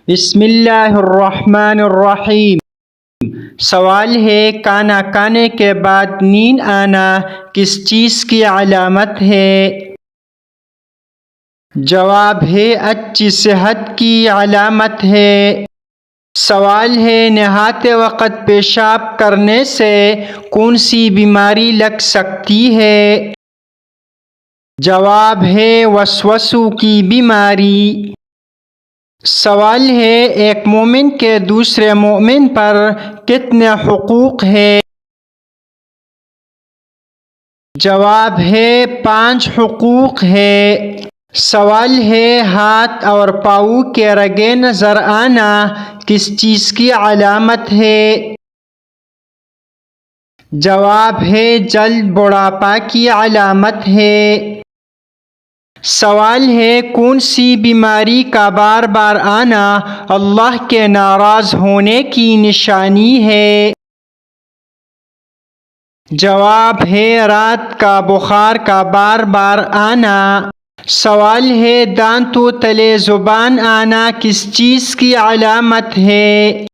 بسم اللہ الرحمن الرحیم۔ سوال ہے کھانا کھانے کے بعد نیند آنا کس چیز کی علامت ہے؟ جواب ہے اچھی صحت کی علامت ہے۔ سوال ہے نہاتے وقت پیشاب کرنے سے کون سی بیماری لگ سکتی ہے؟ جواب ہے وسوسوں کی بیماری۔ سوال ہے ایک مومن کے دوسرے مومن پر کتنے حقوق ہیں؟ جواب ہے 5 حقوق ہے۔ سوال ہے ہاتھ اور پاؤں کے رگیں نظر آنا کس چیز کی علامت ہے؟ جواب ہے جلد بڑھاپا کی علامت ہے۔ سوال ہے کون سی بیماری کا بار بار آنا اللہ کے ناراض ہونے کی نشانی ہے؟ جواب ہے رات کا بخار کا بار بار آنا۔ سوال ہے دانتوں تلے زبان آنا کس چیز کی علامت ہے؟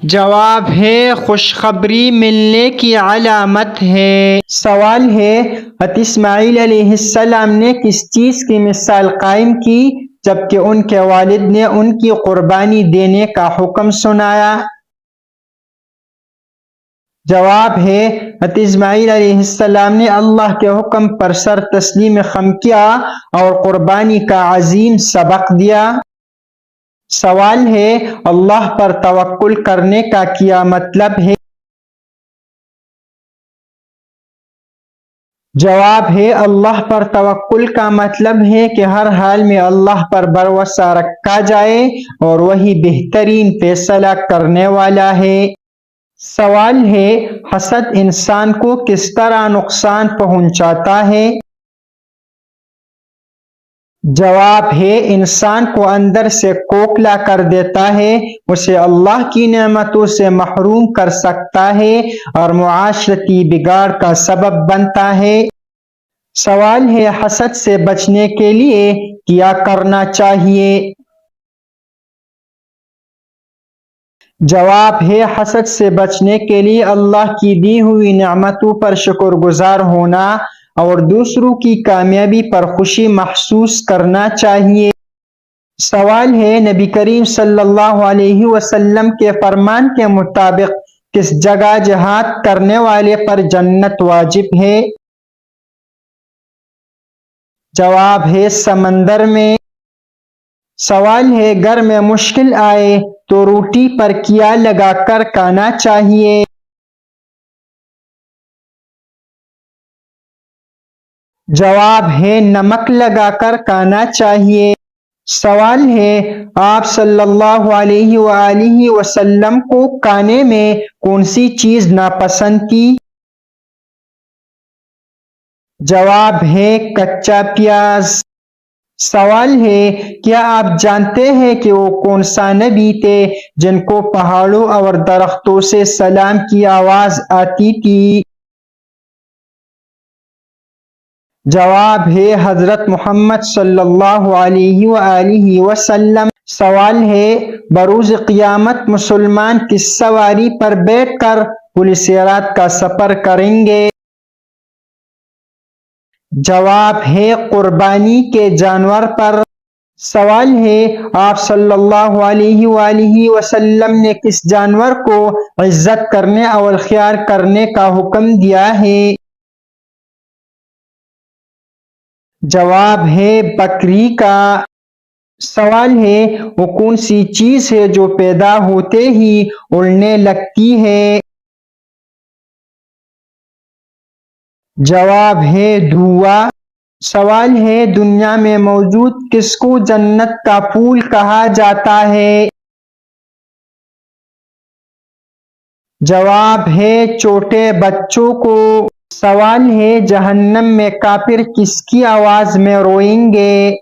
جواب ہے خوشخبری ملنے کی علامت ہے۔ سوال ہے حضرت اسماعیل علیہ السلام نے کس چیز کی مثال قائم کی جبکہ ان کے والد نے ان کی قربانی دینے کا حکم سنایا؟ جواب ہے حضرت اسماعیل علیہ السلام نے اللہ کے حکم پر سر تسلیم خم کیا اور قربانی کا عظیم سبق دیا۔ سوال ہے اللہ پر توکل کرنے کا کیا مطلب ہے؟ جواب ہے اللہ پر توکل کا مطلب ہے کہ ہر حال میں اللہ پر بھروسہ رکھا جائے اور وہی بہترین فیصلہ کرنے والا ہے۔ سوال ہے حسد انسان کو کس طرح نقصان پہنچاتا ہے؟ جواب ہے انسان کو اندر سے کھوکھلا کر دیتا ہے، اسے اللہ کی نعمتوں سے محروم کر سکتا ہے اور معاشرتی بگاڑ کا سبب بنتا ہے۔ سوال ہے حسد سے بچنے کے لیے کیا کرنا چاہیے؟ جواب ہے حسد سے بچنے کے لیے اللہ کی دی ہوئی نعمتوں پر شکر گزار ہونا اور دوسروں کی کامیابی پر خوشی محسوس کرنا چاہیے۔ سوال ہے نبی کریم صلی اللہ علیہ وسلم کے فرمان کے مطابق کس جگہ جہاد کرنے والے پر جنت واجب ہے؟ جواب ہے سمندر میں۔ سوال ہے گھر میں مشکل آئے تو روٹی پر کیا لگا کر کھانا چاہیے؟ جواب ہے نمک لگا کر کھانا چاہیے۔ سوال ہے آپ صلی اللہ علیہ وآلہ وسلم کو کھانے میں کون سی چیز ناپسند تھی؟ جواب ہے کچا پیاز۔ سوال ہے کیا آپ جانتے ہیں کہ وہ کون سا نبی تھے جن کو پہاڑوں اور درختوں سے سلام کی آواز آتی تھی؟ جواب ہے حضرت محمد صلی اللہ علیہ وآلہ وسلم۔ سوال ہے بروز قیامت مسلمان کس سواری پر بیٹھ کر پل صراط کا سفر کریں گے؟ جواب ہے قربانی کے جانور پر۔ سوال ہے آپ صلی اللہ علیہ وآلہ وسلم نے کس جانور کو عزت کرنے اور خیال کرنے کا حکم دیا ہے؟ جواب ہے بکری کا۔ سوال ہے وہ کون سی چیز ہے جو پیدا ہوتے ہی اڑنے لگتی ہے؟ جواب ہے دھواں۔ سوال ہے دنیا میں موجود کس کو جنت کا پھول کہا جاتا ہے؟ جواب ہے چھوٹے بچوں کو۔ سوال ہے جہنم میں کافر کس کی آواز میں روئیں گے؟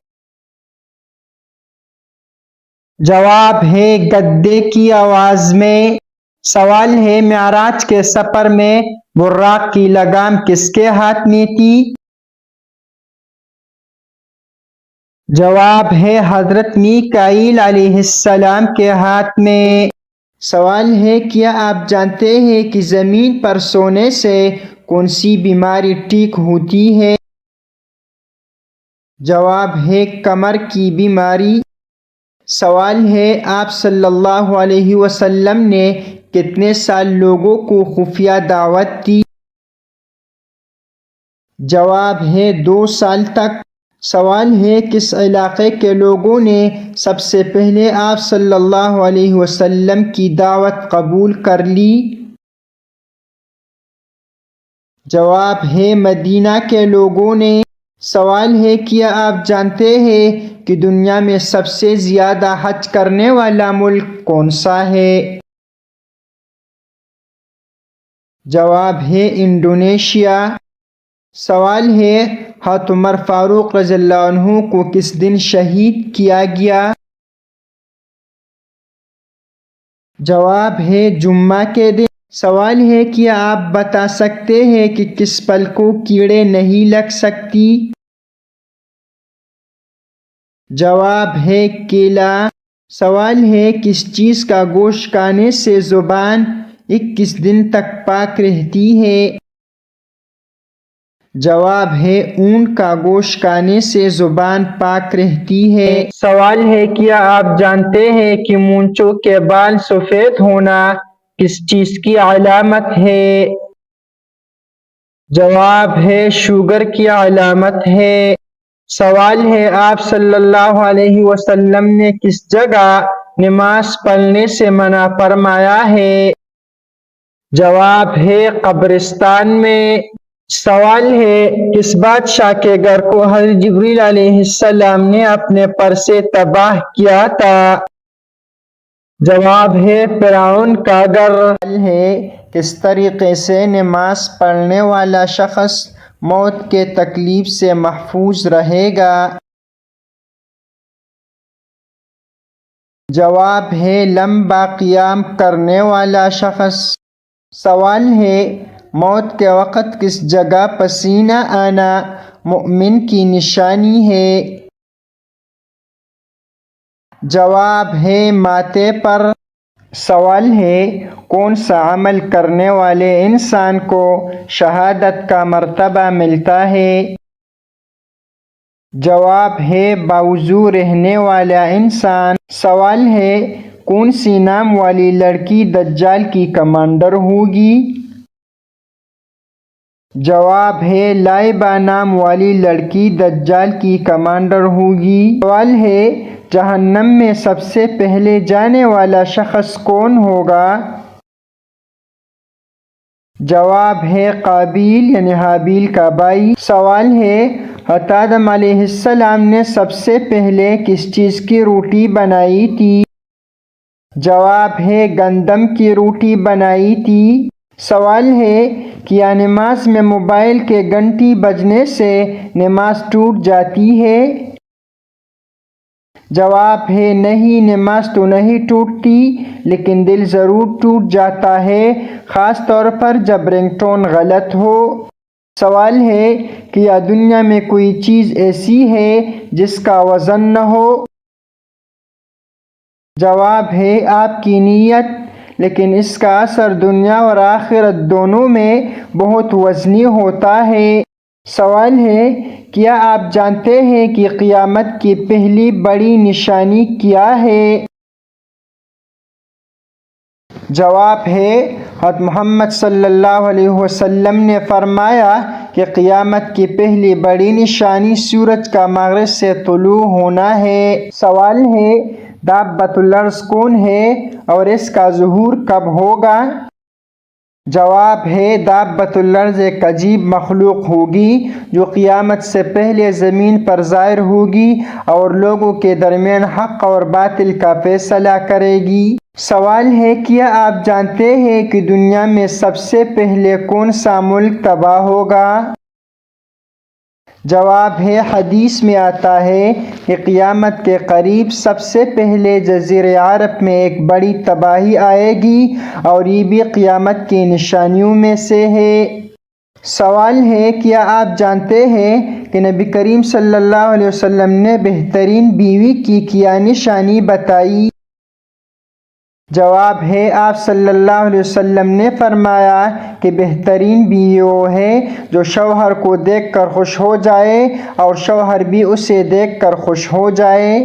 جواب ہے گدے کی آواز میں۔ سوال ہے معراج کے سفر میں براق کی لگام کس کے ہاتھ میں تھی؟ جواب ہے حضرت میکائیل علیہ السلام کے ہاتھ میں۔ سوال ہے کیا آپ جانتے ہیں کہ زمین پر سونے سے کون سی بیماری ٹھیک ہوتی ہے؟ جواب ہے کمر کی بیماری۔ سوال ہے آپ صلی اللہ علیہ وسلم نے کتنے سال لوگوں کو خفیہ دعوت دی؟ جواب ہے 2 سال تک۔ سوال ہے کس علاقے کے لوگوں نے سب سے پہلے آپ صلی اللہ علیہ وسلم کی دعوت قبول کر لی؟ جواب ہے مدینہ کے لوگوں نے۔ سوال ہے کیا آپ جانتے ہیں کہ دنیا میں سب سے زیادہ حج کرنے والا ملک کون سا ہے؟ جواب ہے انڈونیشیا۔ سوال ہے حضرت عمر فاروق رضی اللہ عنہ کو کس دن شہید کیا گیا؟ جواب ہے جمعہ کے دن۔ سوال ہے کیا آپ بتا سکتے ہیں کہ کس پھل کو کیڑے نہیں لگ سکتی؟ جواب ہے کیلا۔ سوال ہے کس چیز کا گوشت کھانے سے زبان 21 دن تک پاک رہتی ہے؟ جواب ہے اونٹ کا گوشت کھانے سے زبان پاک رہتی ہے۔ سوال ہے کیا آپ جانتے ہیں کہ مونچھوں کے بال سفید ہونا کس چیز کی علامت ہے؟ جواب ہے شوگر کی علامت ہے۔ سوال ہے آپ صلی اللہ علیہ وسلم نے کس جگہ نماز پڑھنے سے منع فرمایا ہے؟ جواب ہے قبرستان میں۔ سوال ہے کس بادشاہ کے گھر کو حضرت جبریل علیہ السلام نے اپنے پر سے تباہ کیا تھا؟ جواب ہے فرعون کا گھر۔ سوال ہے کس طریقے سے نماز پڑھنے والا شخص موت کے تکلیف سے محفوظ رہے گا؟ جواب ہے لمبا قیام کرنے والا شخص۔ سوال ہے موت کے وقت کس جگہ پسینہ آنا مومن کی نشانی ہے؟ جواب ہے ماتھے پر۔ سوال ہے کون سا عمل کرنے والے انسان کو شہادت کا مرتبہ ملتا ہے؟ جواب ہے باوضو رہنے والا انسان۔ سوال ہے کون سی نام والی لڑکی دجال کی کمانڈر ہوگی؟ جواب ہے لائبہ نام والی لڑکی دجال کی کمانڈر ہوگی۔ سوال ہے جہنم میں سب سے پہلے جانے والا شخص کون ہوگا؟ جواب ہے قابیل یعنی حابیل کا بھائی۔ سوال ہے حضرت آدم علیہ السلام نے سب سے پہلے کس چیز کی روٹی بنائی تھی؟ جواب ہے گندم کی روٹی بنائی تھی۔ سوال ہے کیا نماز میں موبائل کے گھنٹی بجنے سے نماز ٹوٹ جاتی ہے؟ جواب ہے نہیں، نماز تو نہیں ٹوٹتی لیکن دل ضرور ٹوٹ جاتا ہے، خاص طور پر جب رنگ ٹون غلط ہو۔ سوال ہے کیا دنیا میں کوئی چیز ایسی ہے جس کا وزن نہ ہو؟ جواب ہے آپ کی نیت، لیکن اس کا اثر دنیا اور آخرت دونوں میں بہت وزنی ہوتا ہے۔ سوال ہے کیا آپ جانتے ہیں کہ قیامت کی پہلی بڑی نشانی کیا ہے؟ جواب ہے حضرت محمد صلی اللہ علیہ وسلم نے فرمایا کہ قیامت کی پہلی بڑی نشانی سورج کا مغرب سے طلوع ہونا ہے۔ سوال ہے دابۃ الارض کون ہے اور اس کا ظہور کب ہوگا؟ جواب ہے دابۃ الارض ایک عجیب مخلوق ہوگی جو قیامت سے پہلے زمین پر ظاہر ہوگی اور لوگوں کے درمیان حق اور باطل کا فیصلہ کرے گی۔ سوال ہے کیا آپ جانتے ہیں کہ دنیا میں سب سے پہلے کون سا ملک تباہ ہوگا؟ جواب ہے حدیث میں آتا ہے کہ قیامت کے قریب سب سے پہلے جزیرہ عرب میں ایک بڑی تباہی آئے گی اور یہ بھی قیامت کی نشانیوں میں سے ہے۔ سوال ہے، کیا آپ جانتے ہیں کہ نبی کریم صلی اللہ علیہ وسلم نے بہترین بیوی کی کیا نشانی بتائی؟ جواب ہے، آپ صلی اللہ علیہ وسلم نے فرمایا کہ بہترین بیوی وہ ہے جو شوہر کو دیکھ کر خوش ہو جائے اور شوہر بھی اسے دیکھ کر خوش ہو جائے۔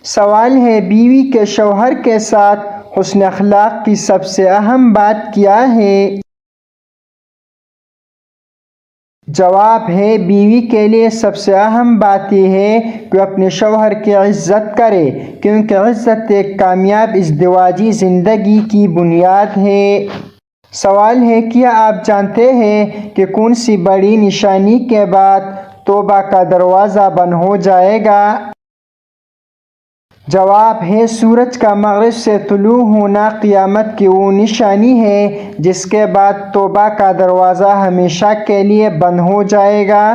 سوال ہے، بیوی کے شوہر کے ساتھ حسن اخلاق کی سب سے اہم بات کیا ہے؟ جواب ہے، بیوی کے لیے سب سے اہم بات یہ ہے کہ وہ اپنے شوہر کی عزت کرے، کیونکہ عزت ایک کامیاب ازدواجی زندگی کی بنیاد ہے۔ سوال ہے، کیا آپ جانتے ہیں کہ کون سی بڑی نشانی کے بعد توبہ کا دروازہ بند ہو جائے گا؟ جواب ہے، سورج کا مغرب سے طلوع ہونا قیامت کی وہ نشانی ہے جس کے بعد توبہ کا دروازہ ہمیشہ کے لیے بند ہو جائے گا۔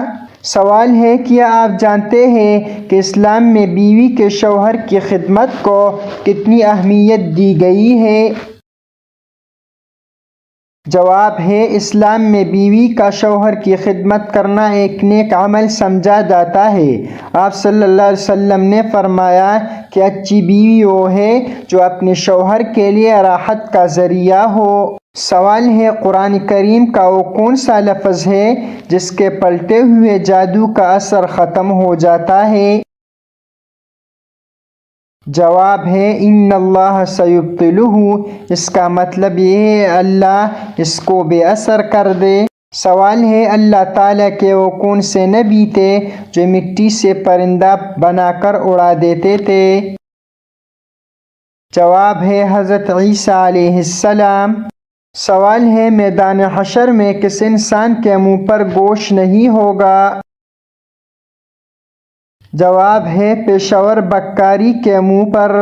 سوال ہے، کیا آپ جانتے ہیں کہ اسلام میں بیوی کے شوہر کی خدمت کو کتنی اہمیت دی گئی ہے؟ جواب ہے، اسلام میں بیوی کا شوہر کی خدمت کرنا ایک نیک عمل سمجھا جاتا ہے۔ آپ صلی اللہ علیہ وسلم نے فرمایا کہ اچھی بیوی وہ ہے جو اپنے شوہر کے لیے راحت کا ذریعہ ہو۔ سوال ہے، قرآن کریم کا وہ کون سا لفظ ہے جس کے پلٹے ہوئے جادو کا اثر ختم ہو جاتا ہے؟ جواب ہے، ان اللہ سیبطلہ، اس کا مطلب یہ ہے اللہ اس کو بے اثر کر دے۔ سوال ہے، اللہ تعالیٰ کے وہ کون سے نبی تھے جو مٹی سے پرندہ بنا کر اڑا دیتے تھے؟ جواب ہے، حضرت عیسیٰ علیہ السلام۔ سوال ہے، میدان حشر میں کس انسان کے منہ پر گوشت نہیں ہوگا؟ جواب ہے، پیشور بکاری کے منہ پر۔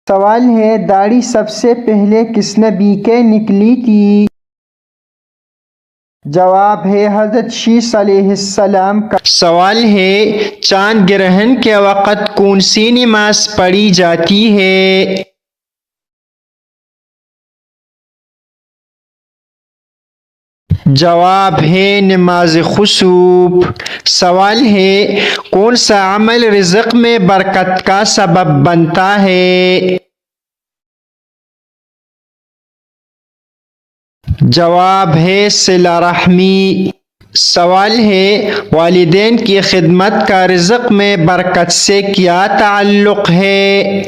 سوال ہے، داڑھی سب سے پہلے کس نبی کے نکلی تھی؟ جواب ہے، حضرت شیس علیہ السلام کا۔ سوال ہے، چاند گرہن کے وقت کون سی نماز پڑھی جاتی ہے؟ جواب ہے، نماز خسوف۔ سوال ہے، کون سا عمل رزق میں برکت کا سبب بنتا ہے؟ جواب ہے، صلہ رحمی۔ سوال ہے، والدین کی خدمت کا رزق میں برکت سے کیا تعلق ہے؟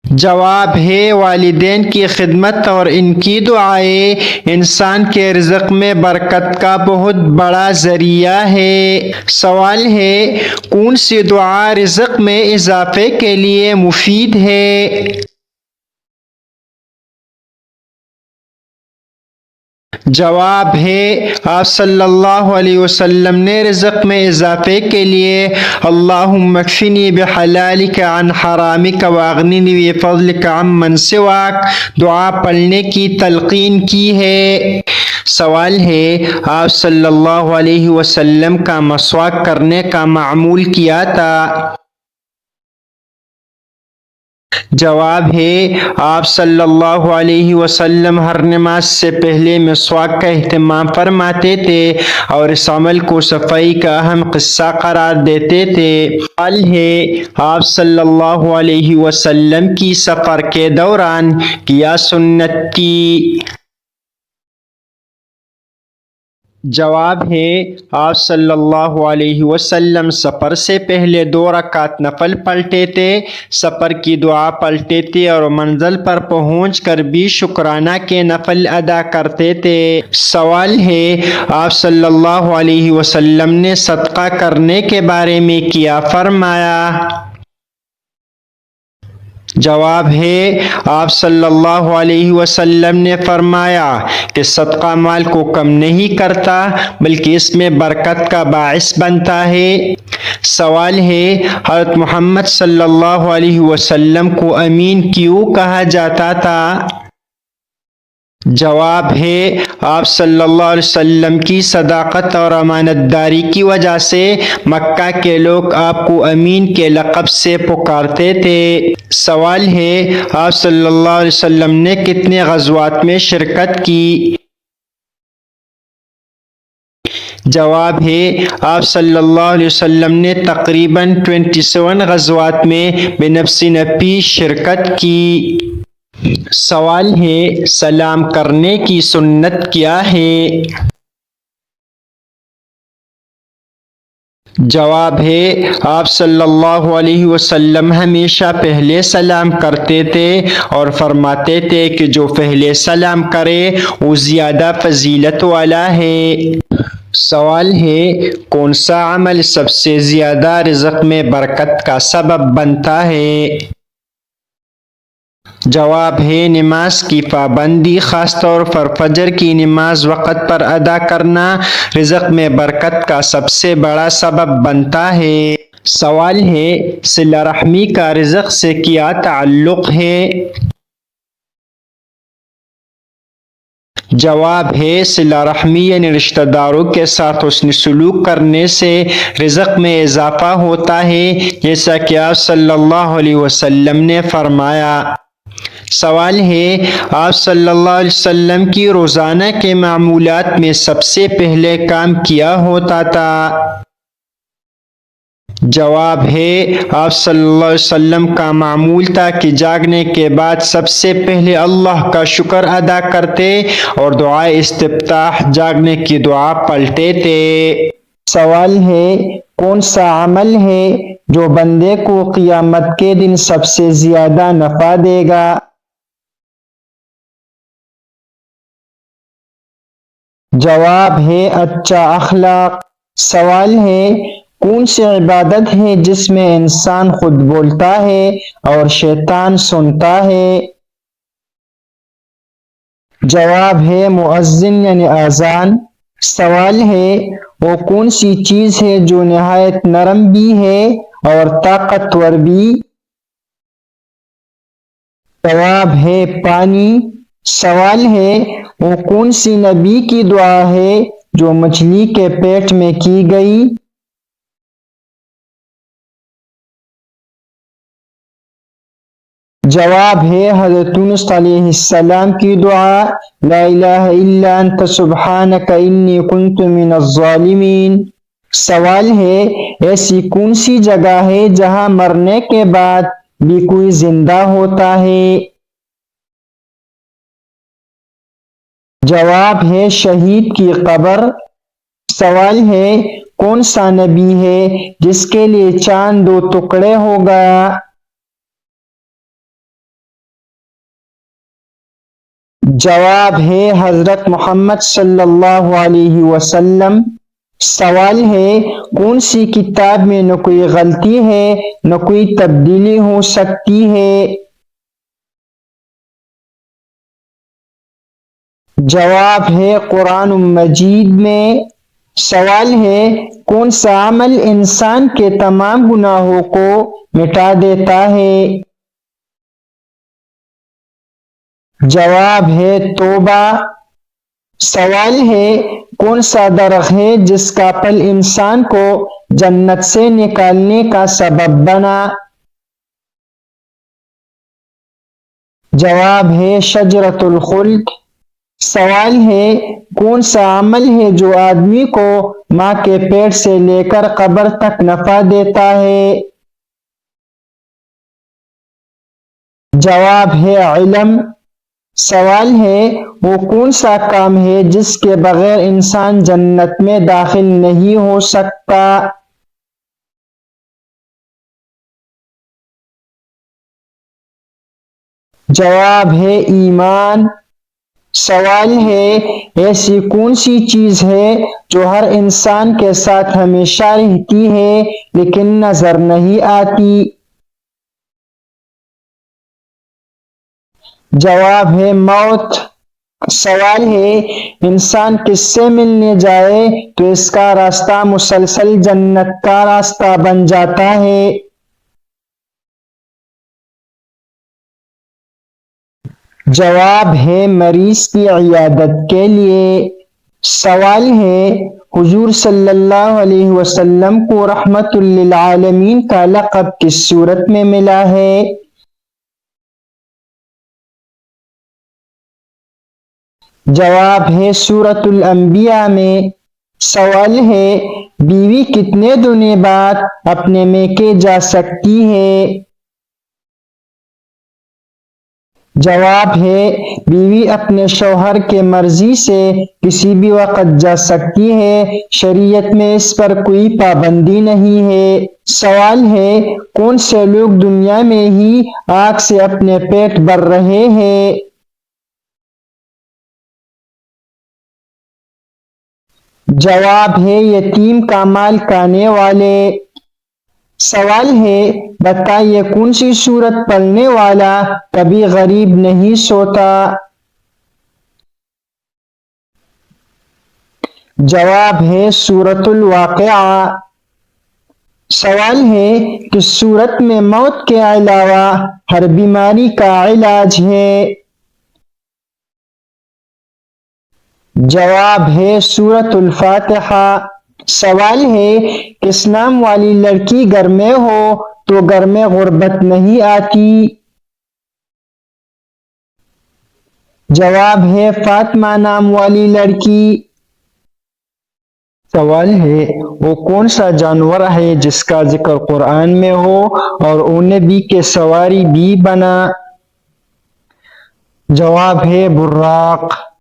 جواب ہے، والدین کی خدمت اور ان کی دعائیں انسان کے رزق میں برکت کا بہت بڑا ذریعہ ہے۔ سوال ہے، کون سی دعا رزق میں اضافے کے لیے مفید ہے؟ جواب ہے، آپ صلی اللہ علیہ وسلم نے رزق میں اضافے کے لیے اللہم اکفنی بحلالک عن حرامک واغننی بفضلک عمن سواک دعا پڑھنے کی تلقین کی ہے۔ سوال ہے، آپ صلی اللہ علیہ وسلم کا مسواک کرنے کا معمول کیا تھا؟ جواب ہے، آپ صلی اللہ علیہ وسلم ہر نماز سے پہلے مسواک کا اہتمام فرماتے تھے اور اس عمل کو صفائی کا اہم حصہ قرار دیتے تھے۔ سوال ہے، آپ صلی اللہ علیہ وسلم کی سفر کے دوران کیا سنت کی؟ جواب ہے، آپ صلی اللہ علیہ وسلم سفر سے پہلے 2 رکعت نفل پڑھتے تھے، سفر کی دعا پڑھتے تھے اور منزل پر پہنچ کر بھی شکرانہ کے نفل ادا کرتے تھے۔ سوال ہے، آپ صلی اللہ علیہ وسلم نے صدقہ کرنے کے بارے میں کیا فرمایا؟ جواب ہے، آپ صلی اللہ علیہ وسلم نے فرمایا کہ صدقہ مال کو کم نہیں کرتا بلکہ اس میں برکت کا باعث بنتا ہے۔ سوال ہے، حضرت محمد صلی اللہ علیہ وسلم کو امین کیوں کہا جاتا تھا؟ جواب ہے، آپ صلی اللہ علیہ وسلم کی صداقت اور امانت داری کی وجہ سے مکہ کے لوگ آپ کو امین کے لقب سے پکارتے تھے۔ سوال ہے، آپ صلی اللہ علیہ وسلم نے کتنے غزوات میں شرکت کی؟ جواب ہے آپ صلی اللہ علیہ وسلم نے تقریباً 27 غزوات میں بنفس نفی شرکت کی۔ سوال ہے سلام کرنے کی سنت کیا ہے؟ جواب ہے آپ صلی اللہ علیہ وسلم ہمیشہ پہلے سلام کرتے تھے اور فرماتے تھے کہ جو پہلے سلام کرے وہ زیادہ فضیلت والا ہے۔ سوال ہے کون سا عمل سب سے زیادہ رزق میں برکت کا سبب بنتا ہے؟ جواب ہے نماز کی پابندی، خاص طور پر فجر کی نماز وقت پر ادا کرنا رزق میں برکت کا سب سے بڑا سبب بنتا ہے۔ سوال ہے صلہ رحمی کا رزق سے کیا تعلق ہے؟ جواب ہے صلہ رحمی یعنی رشتہ داروں کے ساتھ حسن سلوک کرنے سے رزق میں اضافہ ہوتا ہے، جیسا کہ آپ صلی اللہ علیہ وسلم نے فرمایا۔ سوال ہے آپ صلی اللہ علیہ وسلم کی روزانہ کے معمولات میں سب سے پہلے کام کیا ہوتا تھا؟ جواب ہے آپ صلی اللہ علیہ وسلم کا معمول تھا کہ جاگنے کے بعد سب سے پہلے اللہ کا شکر ادا کرتے اور دعائے استفتاح جاگنے کی دعا پڑھتے تھے۔ سوال ہے کون سا عمل ہے جو بندے کو قیامت کے دن سب سے زیادہ نفع دے گا؟ جواب ہے اچھا اخلاق۔ سوال ہے کون سی عبادت ہے جس میں انسان خود بولتا ہے اور شیطان سنتا ہے؟ جواب ہے مؤذن یعنی اذان۔ سوال ہے وہ کون سی چیز ہے جو نہایت نرم بھی ہے اور طاقتور بھی؟ جواب ہے پانی۔ سوال ہے وہ کون سی نبی کی دعا ہے جو مچھلی کے پیٹ میں کی گئی؟ جواب ہے حضرت یونس علیہ السلام کی دعا لا الہ الا انت سبحانک انی کنت من الظالمین۔ سوال ہے ایسی کون سی جگہ ہے جہاں مرنے کے بعد بھی کوئی زندہ ہوتا ہے؟ جواب ہے شہید کی قبر۔ سوال ہے کون سا نبی ہے جس کے لیے چاند 2 ٹکڑے ہو گیا؟ جواب ہے حضرت محمد صلی اللہ علیہ وسلم۔ سوال ہے کون سی کتاب میں نہ کوئی غلطی ہے نہ کوئی تبدیلی ہو سکتی ہے؟ جواب ہے قرآن مجید میں۔ سوال ہے کون سا عمل انسان کے تمام گناہوں کو مٹا دیتا ہے؟ جواب ہے توبہ۔ سوال ہے کون سا درخت ہے جس کا پھل انسان کو جنت سے نکالنے کا سبب بنا؟ جواب ہے شجرۃ الخلد۔ سوال ہے کون سا عمل ہے جو آدمی کو ماں کے پیٹ سے لے کر قبر تک نفع دیتا ہے؟ جواب ہے علم۔ سوال ہے وہ کون سا کام ہے جس کے بغیر انسان جنت میں داخل نہیں ہو سکتا؟ جواب ہے ایمان۔ سوال ہے ایسی کون سی چیز ہے جو ہر انسان کے ساتھ ہمیشہ رہتی ہے لیکن نظر نہیں آتی؟ جواب ہے موت۔ سوال ہے انسان کس سے ملنے جائے تو اس کا راستہ مسلسل جنت کا راستہ بن جاتا ہے؟ جواب ہے مریض کی عیادت کے لیے۔ سوال ہے حضور صلی اللہ علیہ وسلم کو رحمت للعالمین کا لقب کس صورت میں ملا ہے؟ جواب ہے سورۃ الانبیاء میں۔ سوال ہے بیوی کتنے دنوں بعد اپنے میکے جا سکتی ہے؟ جواب ہے بیوی اپنے شوہر کے مرضی سے کسی بھی وقت جا سکتی ہے، شریعت میں اس پر کوئی پابندی نہیں ہے۔ سوال ہے کون سے لوگ دنیا میں ہی آگ سے اپنے پیٹ بھر رہے ہیں؟ جواب ہے یتیم کا مال کھانے والے۔ سوال ہے بتائیے کون سی سورت پڑھنے والا کبھی غریب نہیں سوتا؟ جواب ہے سورۃ الواقعہ۔ سوال ہے کس سورت میں موت کے علاوہ ہر بیماری کا علاج ہے؟ جواب ہے سورۃ الفاتحہ۔ سوال ہے کس نام والی لڑکی گھر میں ہو تو گھر میں غربت نہیں آتی؟ جواب ہے فاطمہ نام والی لڑکی۔ سوال ہے وہ کون سا جانور ہے جس کا ذکر قرآن میں ہو اور اونٹ بھی کے سواری بھی بنا؟ جواب ہے براق۔